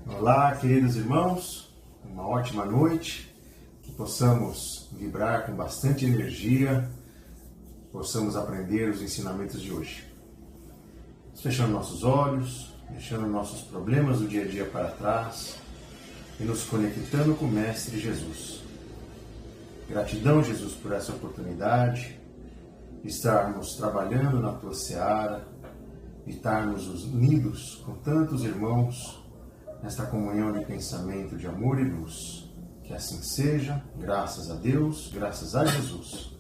Olá, queridos irmãos, uma ótima noite, que possamos vibrar com bastante energia, possamos aprender os ensinamentos de hoje. Fechando nossos olhos, deixando nossos problemas do dia a dia para trás e nos conectando com o Mestre Jesus. Gratidão, Jesus, por essa oportunidade de estarmos trabalhando na Tua seara, de estarmos unidos com tantos irmãos nesta comunhão de pensamento, de amor e luz. Que assim seja, graças a Deus, graças a Jesus.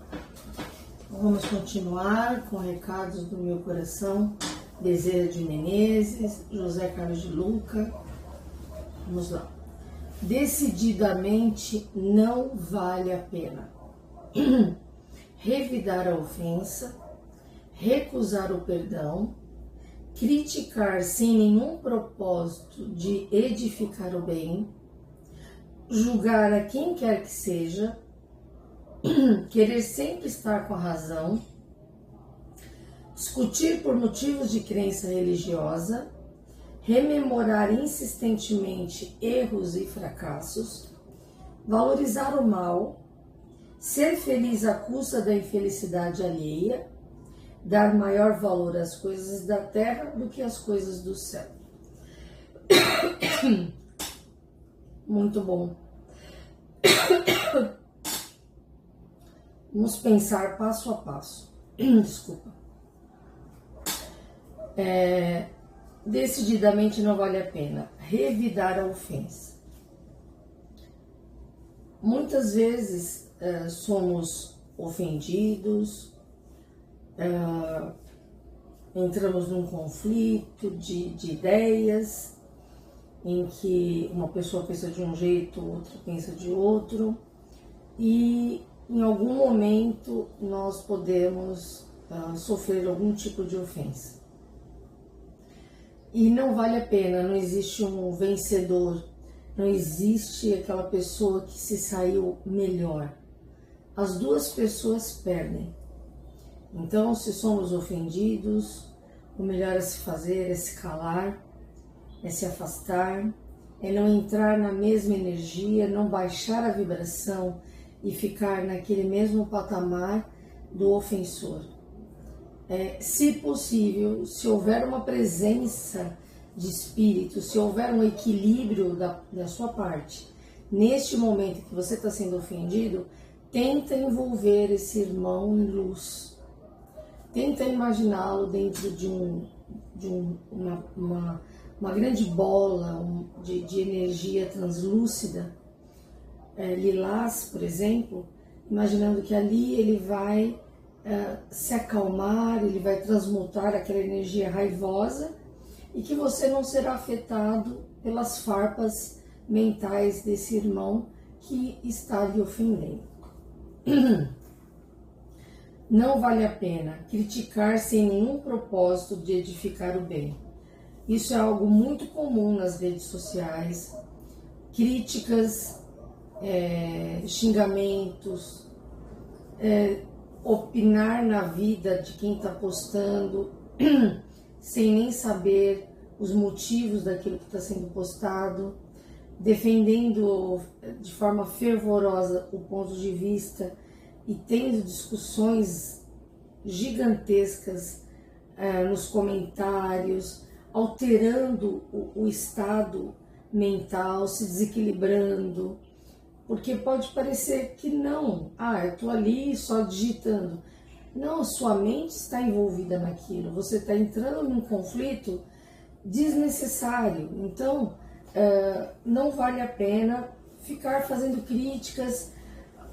Vamos continuar com recados do meu coração. Bezerra de Menezes, José Carlos de Luca. Vamos lá. Decididamente não vale a pena revidar a ofensa, recusar o perdão, criticar sem nenhum propósito de edificar o bem, julgar a quem quer que seja, querer sempre estar com a razão, discutir por motivos de crença religiosa, rememorar insistentemente erros e fracassos, valorizar o mal, ser feliz à custa da infelicidade alheia, dar maior valor às coisas da terra do que às coisas do céu. Muito bom. Vamos pensar passo a passo. Desculpa. Decididamente não vale a pena revidar a ofensa. Muitas vezes somos ofendidos, entramos num conflito de ideias, em que uma pessoa pensa de um jeito, outra pensa de outro, e em algum momento nós podemos sofrer algum tipo de ofensa. E não vale a pena, não existe um vencedor, não existe aquela pessoa que se saiu melhor. As duas pessoas perdem. Então, se somos ofendidos, o melhor a se fazer é se calar, é se afastar, é não entrar na mesma energia, não baixar a vibração e ficar naquele mesmo patamar do ofensor. Se possível, se houver uma presença de espírito, se houver um equilíbrio da sua parte, neste momento que você está sendo ofendido, tenta envolver esse irmão em luz. Tenta imaginá-lo dentro de uma grande bola de energia translúcida, lilás, por exemplo, imaginando que ali ele vai se acalmar, ele vai transmutar aquela energia raivosa e que você não será afetado pelas farpas mentais desse irmão que está lhe ofendendo. Não vale a pena criticar sem nenhum propósito de edificar o bem. Isso é algo muito comum nas redes sociais. Críticas, xingamentos, opinar na vida de quem está postando, sem nem saber os motivos daquilo que está sendo postado, defendendo de forma fervorosa o ponto de vista e tendo discussões gigantescas nos comentários, alterando o estado mental, se desequilibrando, porque pode parecer que não, eu estou ali só digitando. Não, sua mente está envolvida naquilo, você está entrando num conflito desnecessário. Então, não vale a pena ficar fazendo críticas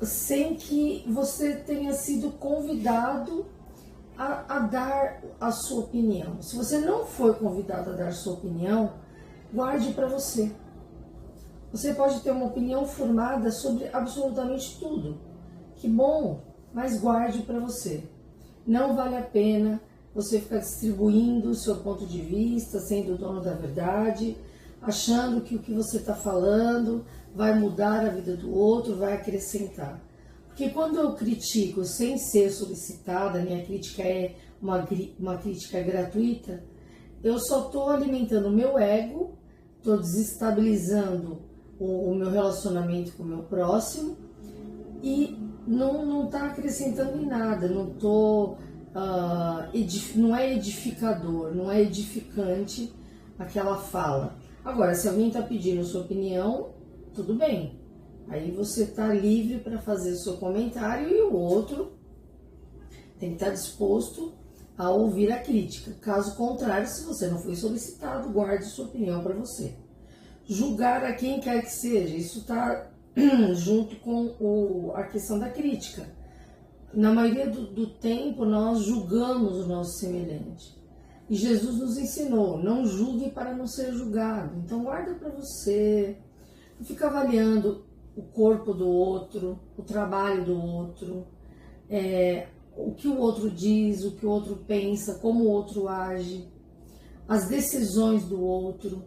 sem que você tenha sido convidado a dar a sua opinião. Se você não foi convidado a dar a sua opinião, guarde para você. Você pode ter uma opinião formada sobre absolutamente tudo. Que bom, mas guarde para você. Não vale a pena você ficar distribuindo o seu ponto de vista, sendo o dono da verdade, achando que o que você está falando vai mudar a vida do outro, vai acrescentar. Porque quando eu critico sem ser solicitada, minha crítica é uma crítica gratuita, eu só estou alimentando o meu ego estou desestabilizando o meu relacionamento com o meu próximo e não está acrescentando em nada, não é edificador, não é edificante aquela fala. Agora, se alguém está pedindo sua opinião, tudo bem. Aí você está livre para fazer o seu comentário e o outro tem que estar disposto a ouvir a crítica. Caso contrário, se você não foi solicitado, guarde sua opinião para você. Julgar a quem quer que seja, isso está junto com a questão da crítica. Na maioria do tempo, nós julgamos o nosso semelhante. E Jesus nos ensinou, não julgue para não ser julgado. Então guarda para você, não fica avaliando o corpo do outro, o trabalho do outro, o que o outro diz, o que o outro pensa, como o outro age, as decisões do outro.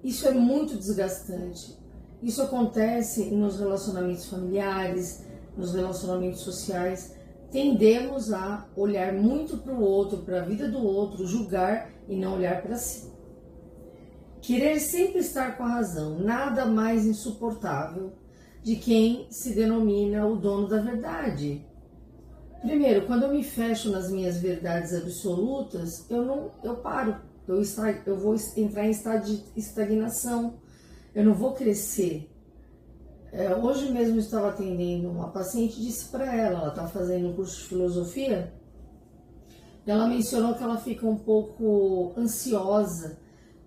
Isso é muito desgastante. Isso acontece nos relacionamentos familiares, nos relacionamentos sociais. Tendemos a olhar muito para o outro, para a vida do outro, julgar e não olhar para si. Querer sempre estar com a razão, nada mais insuportável de quem se denomina o dono da verdade. Primeiro, quando eu me fecho nas minhas verdades absolutas, eu paro, eu vou entrar em estado de estagnação, eu não vou crescer. Hoje mesmo eu estava atendendo uma paciente, disse para ela está fazendo um curso de filosofia, ela mencionou que ela fica um pouco ansiosa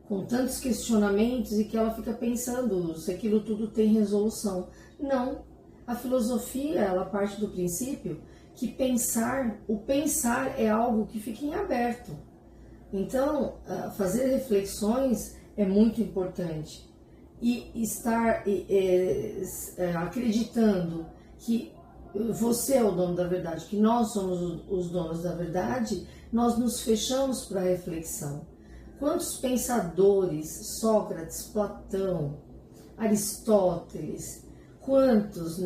com tantos questionamentos e que ela fica pensando se aquilo tudo tem resolução. Não, a filosofia ela parte do princípio que o pensar é algo que fica em aberto. Então, fazer reflexões é muito importante. E estar acreditando que você é o dono da verdade, que nós somos os donos da verdade, nós nos fechamos para a reflexão. Quantos pensadores, Sócrates, Platão, Aristóteles, quantos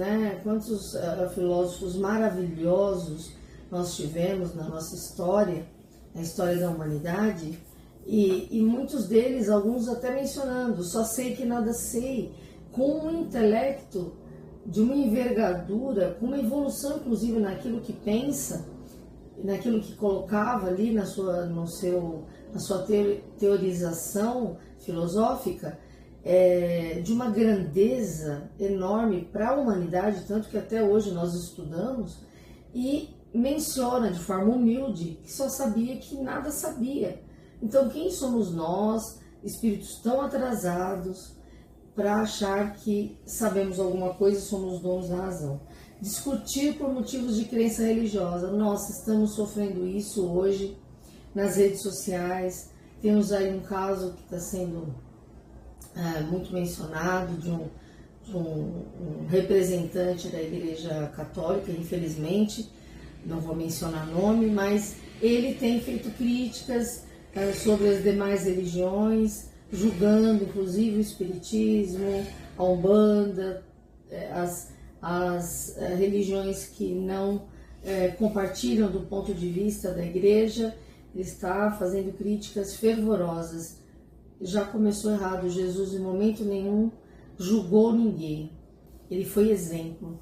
filósofos maravilhosos nós tivemos na nossa história, na história da humanidade, e muitos deles, alguns até mencionando, só sei que nada sei, com um intelecto de uma envergadura, com uma evolução inclusive naquilo que pensa, naquilo que colocava ali na sua teorização filosófica, de uma grandeza enorme para a humanidade, tanto que até hoje nós estudamos, e menciona de forma humilde que só sabia que nada sabia. Então, quem somos nós, espíritos tão atrasados, para achar que sabemos alguma coisa e somos donos da razão? Discutir por motivos de crença religiosa. Nós estamos sofrendo isso hoje nas redes sociais. Temos aí um caso que está sendo muito mencionado de um representante da Igreja Católica, infelizmente, não vou mencionar nome, mas ele tem feito críticas sobre as demais religiões, julgando inclusive o Espiritismo, a Umbanda, as religiões que não compartilham do ponto de vista da Igreja. Ele está fazendo críticas fervorosas. Já começou errado. Jesus em momento nenhum julgou ninguém. Ele foi exemplo.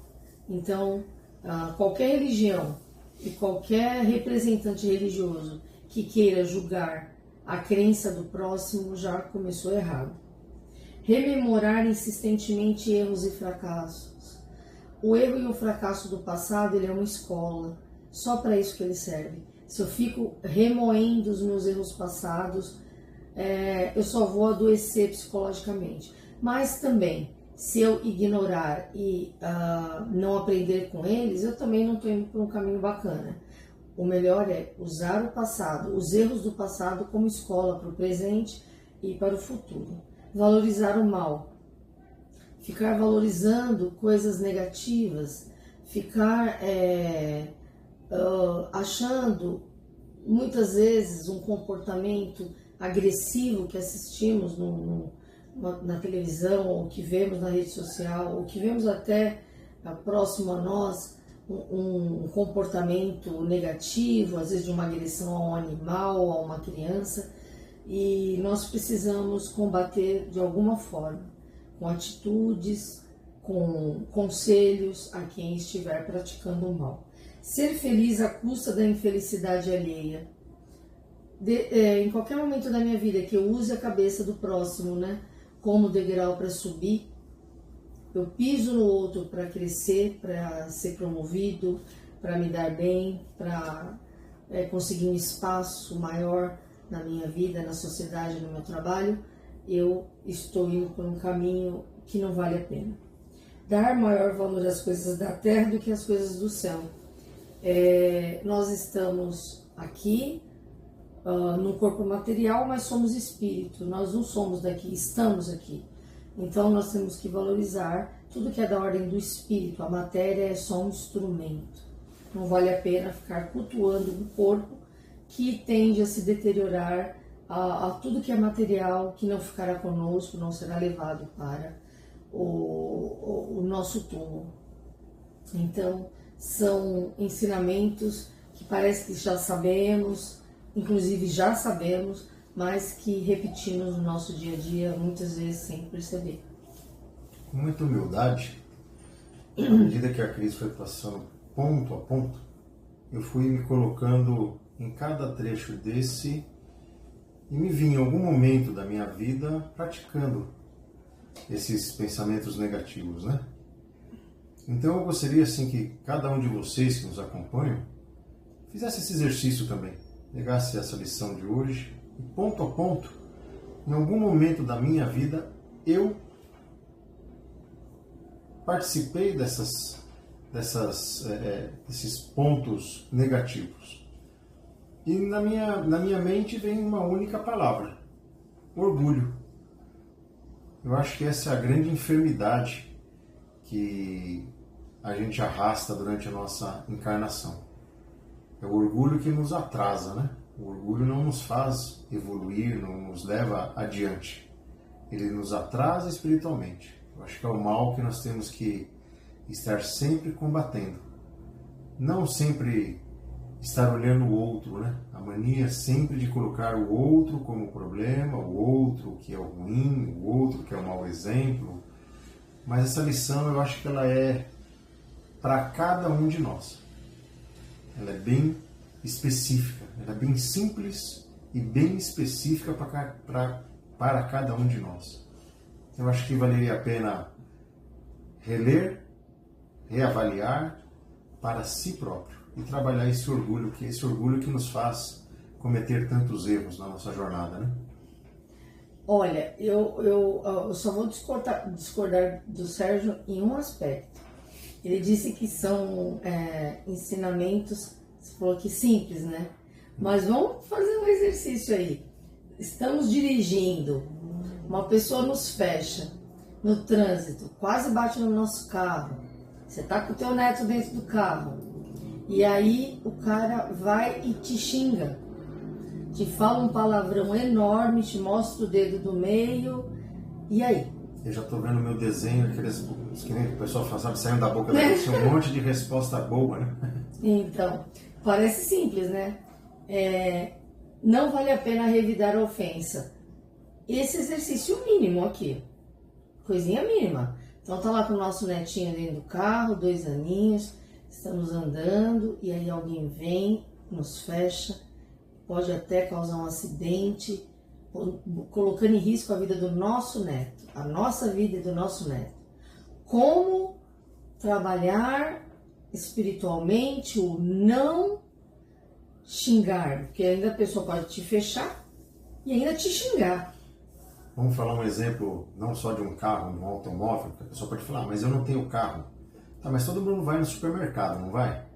Então, qualquer religião e qualquer representante religioso que queira julgar a crença do próximo já começou errado. Rememorar insistentemente erros e fracassos. O erro e o fracasso do passado, ele é uma escola. Só para isso que ele serve. Se eu fico remoendo os meus erros passados, eu só vou adoecer psicologicamente. Mas também, se eu ignorar e não aprender com eles, eu também não estou indo por um caminho bacana. O melhor é usar o passado, os erros do passado como escola para o presente e para o futuro. Valorizar o mal. Ficar valorizando coisas negativas, ficar achando muitas vezes um comportamento agressivo que assistimos na televisão, ou que vemos na rede social, ou que vemos até próximo a nós, um comportamento negativo, às vezes de uma agressão a um animal, a uma criança. e nós precisamos combater de alguma forma, com atitudes, com conselhos a quem estiver praticando o mal. Ser feliz à custa da infelicidade alheia. Em qualquer momento da minha vida que eu use a cabeça do próximo, né, como degrau para subir, eu piso no outro para crescer, para ser promovido, para me dar bem, para conseguir um espaço maior na minha vida, na sociedade, no meu trabalho, eu estou indo por um caminho que não vale a pena. Dar maior valor às coisas da terra do que às coisas do céu. Nós estamos aqui no corpo material, mas somos espírito, nós não somos daqui, estamos aqui. Então nós temos que valorizar tudo que é da ordem do espírito. A matéria é só um instrumento. Não vale a pena ficar cultuando um corpo que tende a se deteriorar, a tudo que é material, que não ficará conosco, não será levado para o nosso túmulo. Então, são ensinamentos que parece que já sabemos, inclusive já sabemos, mas que repetimos no nosso dia a dia, muitas vezes sem perceber. Com muita humildade, à medida que a crise foi passando ponto a ponto, eu fui me colocando em cada trecho desse e me vi em algum momento da minha vida praticando esses pensamentos negativos, né? Então eu gostaria assim que cada um de vocês que nos acompanham fizesse esse exercício também, pegasse essa lição de hoje e ponto a ponto, em algum momento da minha vida, eu participei desses pontos negativos. E na minha mente vem uma única palavra: orgulho. Eu acho que essa é a grande enfermidade que a gente arrasta durante a nossa encarnação. É o orgulho que nos atrasa, né? O orgulho não nos faz evoluir, não nos leva adiante. Ele nos atrasa espiritualmente. Eu acho que é o mal que nós temos que estar sempre combatendo. Não sempre estar olhando o outro, né? A mania sempre de colocar o outro como problema, o outro que é o ruim, o outro que é o mau exemplo. Mas essa lição eu acho que ela é para cada um de nós. Ela é bem específica, ela é bem simples e bem específica para cada um de nós. Eu acho que valeria a pena reler, reavaliar para si próprio e trabalhar esse orgulho que nos faz cometer tantos erros na nossa jornada, né? Olha, eu só vou discordar do Sérgio em um aspecto. Ele disse que são ensinamentos, você falou que simples, né? Mas vamos fazer um exercício aí. Estamos dirigindo, uma pessoa nos fecha no trânsito, quase bate no nosso carro. Você está com o teu neto dentro do carro. E aí o cara vai e te xinga. Te fala um palavrão enorme, te mostra o dedo do meio. E aí? Eu já estou vendo o meu desenho, aqueles que nem o pessoal fala, sabe, saindo da boca da gente, um monte de resposta boa, né? Então, parece simples, né? Não vale a pena revidar a ofensa. Esse exercício mínimo aqui, coisinha mínima. Então tá lá com o nosso netinho dentro do carro, 2 aninhos, estamos andando e aí alguém vem, nos fecha, pode até causar um acidente, colocando em risco a vida do nosso neto, a nossa vida e do nosso neto. Como trabalhar espiritualmente o não xingar, porque ainda a pessoa pode te fechar e ainda te xingar. Vamos falar um exemplo, não só de um carro, de um automóvel, que a pessoa pode falar, mas eu não tenho carro. Tá, mas todo mundo vai no supermercado, não vai?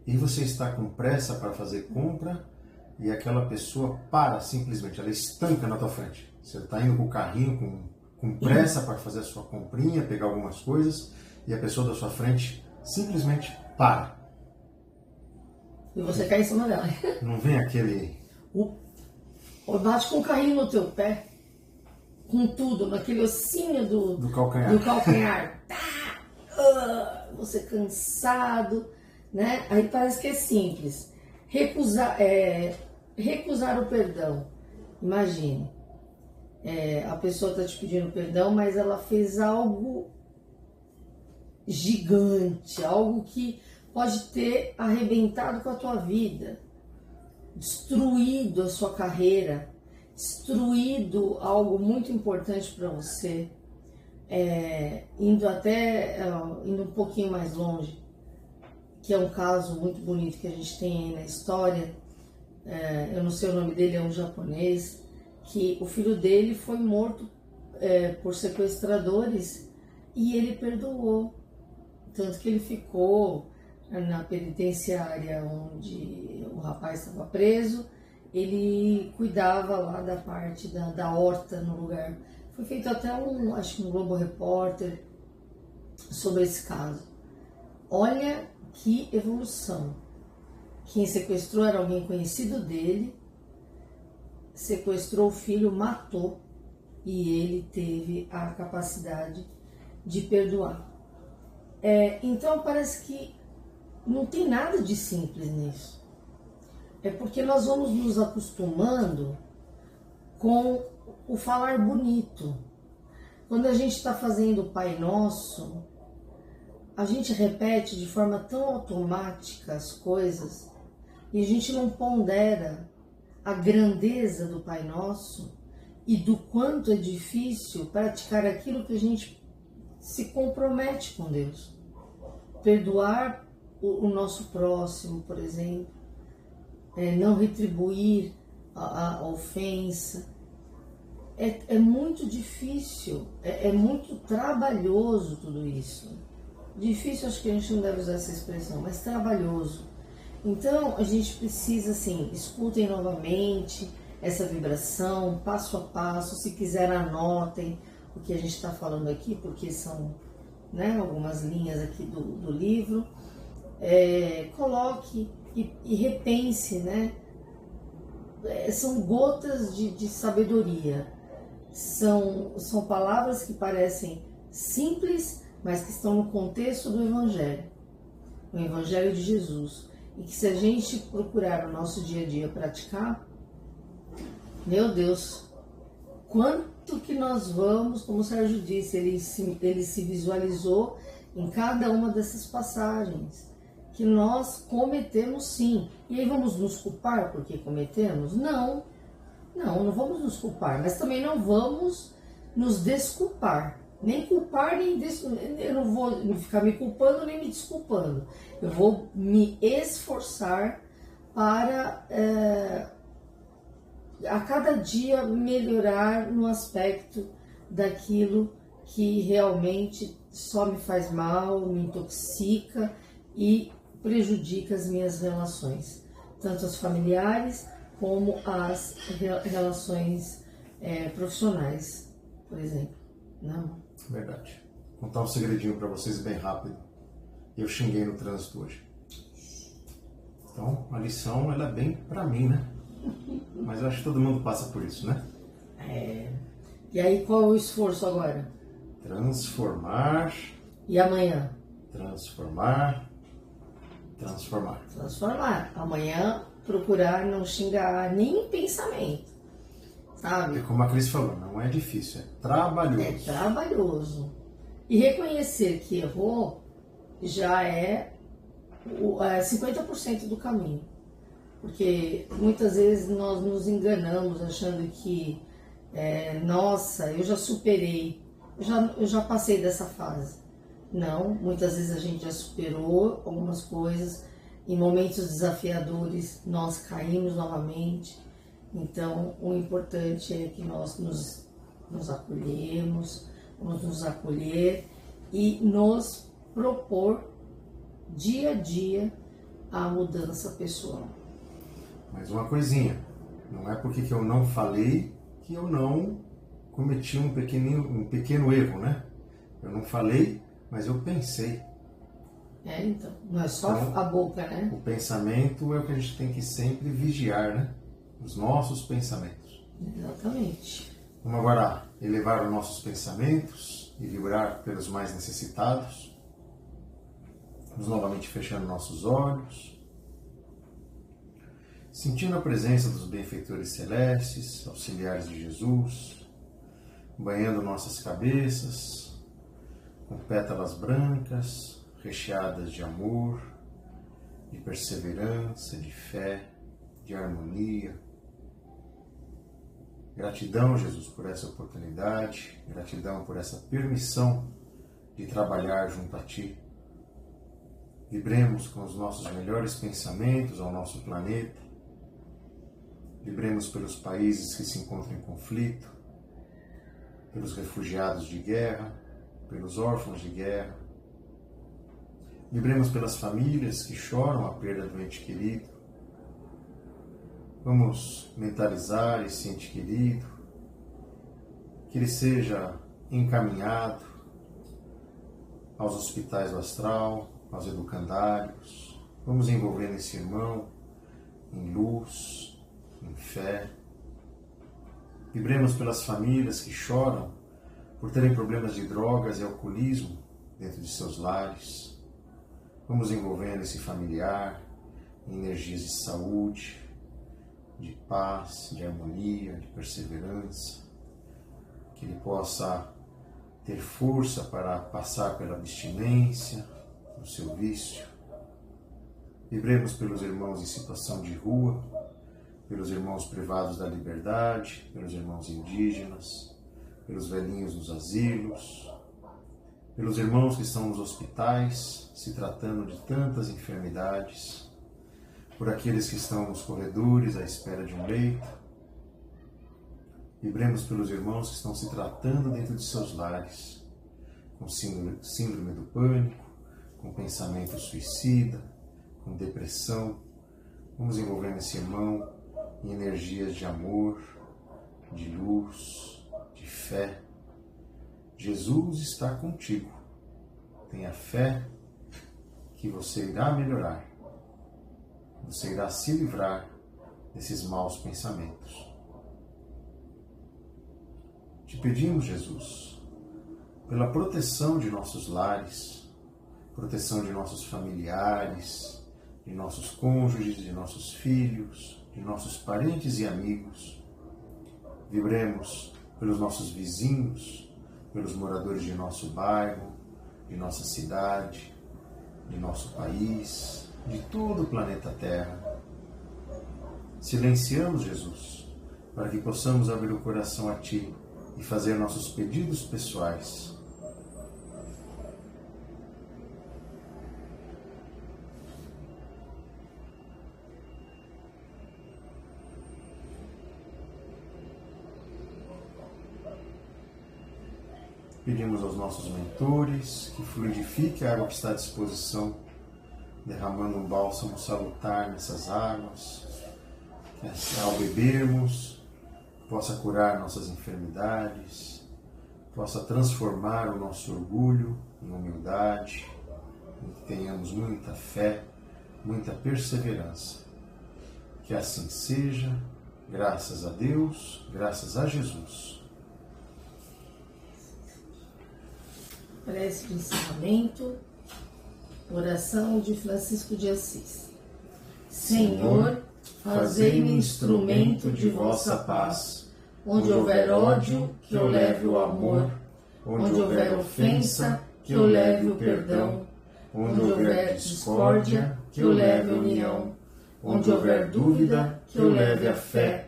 E você está com pressa para fazer compra e aquela pessoa para simplesmente, ela estanca na tua frente. Você está indo com o carrinho com pressa para fazer a sua comprinha, pegar algumas coisas, e a pessoa da sua frente simplesmente para. E você cai em cima dela. Não vem aquele... Ou bate com o carrinho no teu pé, com tudo, naquele ossinho do calcanhar. Você cansado, né? Aí parece que é simples. Recusar o perdão. Imagine, a pessoa está te pedindo perdão, mas ela fez algo gigante, algo que pode ter arrebentado com a tua vida, destruído a sua carreira, destruído algo muito importante para você, indo um pouquinho mais longe, que é um caso muito bonito que a gente tem aí na história. Eu não sei o nome dele, é um japonês, que o filho dele foi morto por sequestradores e ele perdoou. Tanto que ele ficou na penitenciária onde o rapaz estava preso, ele cuidava lá da parte da horta no lugar. Foi feito até acho que um Globo Repórter sobre esse caso. Olha que evolução. Quem sequestrou era alguém conhecido dele, sequestrou o filho, matou, e ele teve a capacidade de perdoar. Então parece que não tem nada de simples nisso. É porque nós vamos nos acostumando com o falar bonito. Quando a gente está fazendo o Pai Nosso, a gente repete de forma tão automática as coisas e a gente não pondera a grandeza do Pai Nosso e do quanto é difícil praticar aquilo que a gente se compromete com Deus. Perdoar o nosso próximo, por exemplo, não retribuir a ofensa. É muito difícil, é muito trabalhoso tudo isso. Difícil, acho que a gente não deve usar essa expressão, mas trabalhoso. Então, a gente precisa, assim, escutem novamente essa vibração, passo a passo. Se quiser, anotem o que a gente está falando aqui, porque são, né, algumas linhas aqui do livro. Coloque e repense, né? São gotas de sabedoria. São palavras que parecem simples, mas que estão no contexto do Evangelho. O Evangelho de Jesus. E que se a gente procurar no nosso dia a dia praticar, meu Deus, quanto que nós vamos, como o Sérgio disse, ele se visualizou em cada uma dessas passagens, que nós cometemos sim. E aí vamos nos culpar porque cometemos? Não vamos nos culpar, mas também não vamos nos desculpar. Nem culpar, nem eu não vou ficar me culpando nem me desculpando. Eu vou me esforçar para a cada dia melhorar no aspecto daquilo que realmente só me faz mal, me intoxica e prejudica as minhas relações, tanto as familiares como as relações profissionais, por exemplo. Não. Verdade. Vou contar um segredinho para vocês bem rápido. Eu xinguei no trânsito hoje. Então, a lição, ela é bem para mim, né? Mas eu acho que todo mundo passa por isso, né? E aí, qual é o esforço agora? Transformar. E amanhã? Transformar. Amanhã, procurar não xingar nem em pensamento. Sabe? E como a Cris falou, não é difícil, é trabalhoso. É trabalhoso. E reconhecer que errou já é 50% do caminho. Porque muitas vezes nós nos achando que, nossa, eu já superei, eu já passei dessa fase. Não, muitas vezes a gente já superou algumas coisas, em momentos desafiadores nós caímos novamente. Então, o importante é que nós nos acolhemos, vamos nos acolher e nos propor dia a dia a mudança pessoal. Mas uma coisinha, não é porque que eu não falei que eu não cometi um pequeno erro, né? Eu não falei, mas eu pensei. Então, não é só a boca, né? O pensamento é o que a gente tem que sempre vigiar, né? Os nossos pensamentos. Exatamente. Vamos agora elevar os nossos pensamentos e vibrar pelos mais necessitados. Vamos novamente fechando nossos olhos. sentindo a presença dos benfeitores celestes, auxiliares de Jesus, banhando nossas cabeças com pétalas brancas, recheadas de amor, de perseverança, de fé, de harmonia. Gratidão, Jesus, por essa oportunidade, gratidão por essa permissão de trabalhar junto a Ti. Vibremos com os nossos melhores pensamentos ao nosso planeta. Vibremos pelos países que se encontram em conflito, pelos refugiados de guerra, pelos órfãos de guerra. Vibremos pelas famílias que choram a perda do ente querido. Vamos mentalizar esse ente querido, que ele seja encaminhado aos hospitais do astral, aos educandários. Vamos envolvendo esse irmão em luz, em fé. Vibremos pelas famílias que choram por terem problemas de drogas e alcoolismo dentro de seus lares. Vamos envolvendo esse familiar em energias de saúde, de paz, de harmonia, de perseverança, que ele possa ter força para passar pela abstinência, do seu vício. Vibremos pelos irmãos em situação de rua, pelos irmãos privados da liberdade, pelos irmãos indígenas, pelos velhinhos nos asilos, pelos irmãos que estão nos hospitais, se tratando de tantas enfermidades, por aqueles que estão nos corredores à espera de um leito. Vibremos pelos irmãos que estão se tratando dentro de seus lares, com síndrome do pânico, com pensamento suicida, com depressão. Vamos envolvendo esse irmão em energias de amor, de luz, de fé. Jesus está contigo. Tenha fé que você irá melhorar. Você irá se livrar desses maus pensamentos. Te pedimos, Jesus, pela proteção de nossos lares, proteção de nossos familiares, de nossos cônjuges, de nossos filhos, de nossos parentes e amigos. Vibremos pelos nossos vizinhos, pelos moradores de nosso bairro, de nossa cidade, de nosso país, de todo o planeta Terra. Silenciamos, Jesus, para que possamos abrir o coração a Ti e fazer nossos pedidos pessoais. Pedimos aos nossos mentores que fluidifique a água que está à disposição, derramando um bálsamo salutar nessas águas, que ao bebermos possa curar nossas enfermidades, possa transformar o nosso orgulho em humildade, em que tenhamos muita fé, muita perseverança. Que assim seja, graças a Deus, graças a Jesus. Prece de encerramento, oração de Francisco de Assis. Senhor, fazei-me instrumento de vossa paz. Onde houver ódio, que eu leve o amor. Onde houver ofensa, que eu leve o perdão. Onde houver discórdia, que eu leve a união. Onde houver dúvida, que eu leve a fé.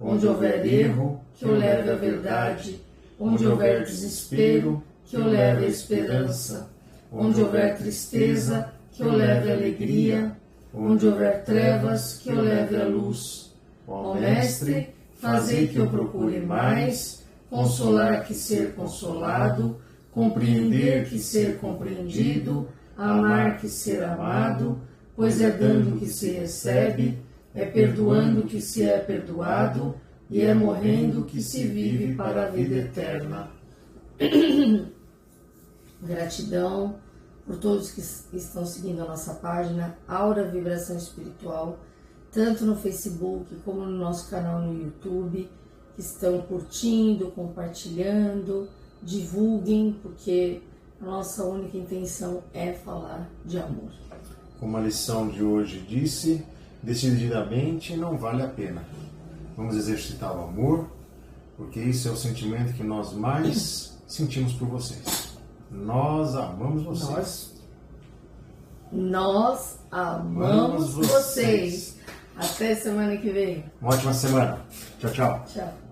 Onde houver erro, que eu leve a verdade. Onde houver desespero, que eu leve a esperança. Onde houver tristeza, que eu leve a alegria. Onde houver trevas, que eu leve a luz. Ó Mestre, fazei que eu procure mais, consolar que ser consolado, compreender que ser compreendido, amar que ser amado, pois é dando que se recebe, é perdoando que se é perdoado, e é morrendo que se vive para a vida eterna. Gratidão por todos que estão seguindo a nossa página Aura Vibração Espiritual, tanto no Facebook como no nosso canal no YouTube, que estão curtindo, compartilhando, divulguem, porque a nossa única intenção é falar de amor. Como a lição de hoje disse, decididamente, não vale a pena. Vamos exercitar o amor, porque isso é o sentimento que nós mais sentimos por vocês. Nós amamos vocês. Nós amamos vocês. Até semana que vem. Uma ótima semana. Tchau, tchau. Tchau.